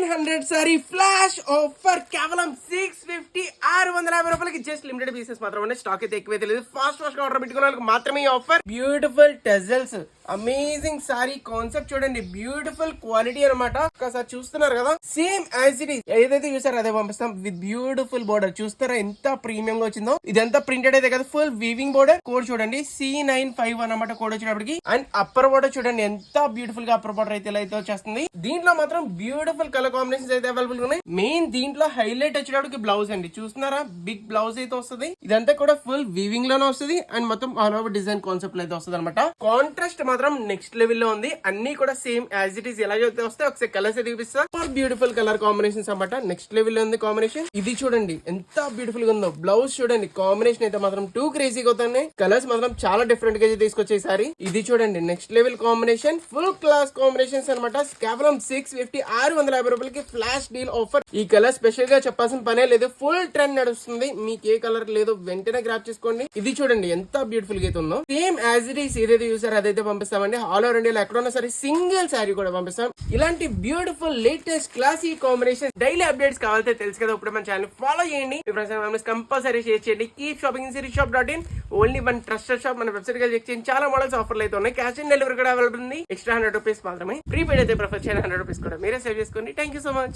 1500 sorry flash offer కేవలం 650 రూపాయలకి just limited pieces మాత్రమే స్టాక్ అయితే ఎక్కువైతే లేదు. ఫాస్ట్ గా ఆర్డర్ పెట్టుకున్న వాళ్ళకి మాత్రమే ఈ offer. Beautiful టెజల్స్, amazing sorry concept చూడండి, బ్యూటిఫుల్ క్వాలిటీ అనమాట. ఒకసారి చూస్తున్నారు కదా, సేమ్ యాజ్ ఇట్ ఈస్ ఏదైతే చూసారో అదే పంపిస్తాం విత్ బ్యూటిఫుల్ బోర్డర్. చూస్తారా ఎంత ప్రీమియం గా వచ్చిందో. ఇదంతా ప్రింటెడ్ అయితే కదా, ఫుల్ వీవింగ్ బోర్డర్. కోడ్ చూడండి C951 అనమాట కోడ్ వచ్చేటప్పటికి. అండ్ అప్పర్ బోర్డర్ చూడండి ఎంత బ్యూటిఫుల్ గా అప్పర్ బోర్డర్ అయితే అయితే వచ్చేస్తుంది. దీంట్లో మాత్రం బ్యూటిఫుల్ కలర్ కాంబినేషన్స్ అయితే అవైలబుల్ ఉన్నాయి. మెయిన్ దీంట్లో హైలైట్ వచ్చేటప్పటికి బ్లౌజ్ అండి. చూస్తున్నారా, బిగ్ బ్లౌజ్ అయితే వస్తుంది. ఇదంతా కూడా ఫుల్ వీవింగ్ లోనే వస్తుంది. అండ్ మొత్తం ఆల్ ఓవర్ డిజైన్ కాన్సెప్ట్ అయితే వస్తుంది అనమాట. కాంట్రాస్ట్ మాత్రం నెక్స్ట్ లెవెల్ లో ఉంది. అన్ని కూడా సేమ్ యాజ్ ఇట్ ఈస్ ఎలాగైతే వస్తాయి. ఒకసారి కలర్స్ అయితే చూపిస్తా. బ్యూటిఫుల్ కలర్ కాంబినేషన్స్ అనమాట. నెక్స్ట్ లెవెల్ లో ఉంది కాంబినేషన్. ఇది చూడండి ఎంత బ్యూటిఫుల్ గా ఉందో. బ్లౌజ్ చూడండి, కాంబినేషన్ అయితే మాత్రం టూ క్రేజీగా అవుతున్నాయి. కలర్స్ మాత్రం చాలా డిఫరెంట్ గా తీసుకొచ్చాయి సారీ. ఇది చూడండి next level combination, full class combinations అనమాట. కేవలం 650 రూపాయలకి ఫ్లాష్ డీల్ ఆఫర్. ఈ కలర్ స్పెషల్ గా చెప్పాల్సిన పనే లేదు, ఫుల్ ట్రెండ్ నడుస్తుంది. మీకు ఏ కలర్ లేదు వెంటనే గ్రాప్ చేసుకోండి. ఇది చూడండి ఎంత బ్యూటిఫుల్ గా అయితే ఉందో. సేమ్ యాజ్ ఇట్ ఈస్ ఏదైతే చూసారో అదైతే పంపిస్తామండి. ఆల్ ఓవర్ ఇండియాలో ఎక్కడున్నా సరే సింగిల్ శారీ కూడా పంపిస్తాం. ఇలాంటి beautiful latest classy combination daily updates కావాలంటే తెలుసు కదా, ఇప్పుడు మన ఛానల్ ఫాలో చేయండి. మీ ఫ్రెండ్స్ కంపల్సరీ షేర్ చేయండి. Keep shopping sirisshop.in, only one trusted shop. మన వెబ్సైట్ గా చెక్ చేయండి, చాలా మోడల్స్ ఆఫర్లు అయితే ఉన్నాయి. క్యాష్ ఆన్ డెలివరీ కూడా అవైలబుల్ ఉంది. ఎక్స్ట్రా 100 రూపీస్ మాత్రమే. ప్రీపెయిడ్ అయితే ప్రిఫర్ చేయండి, 100 రూపీస్ కూడా మీరే సేవ్ చేసుకోండి. Thank you so much.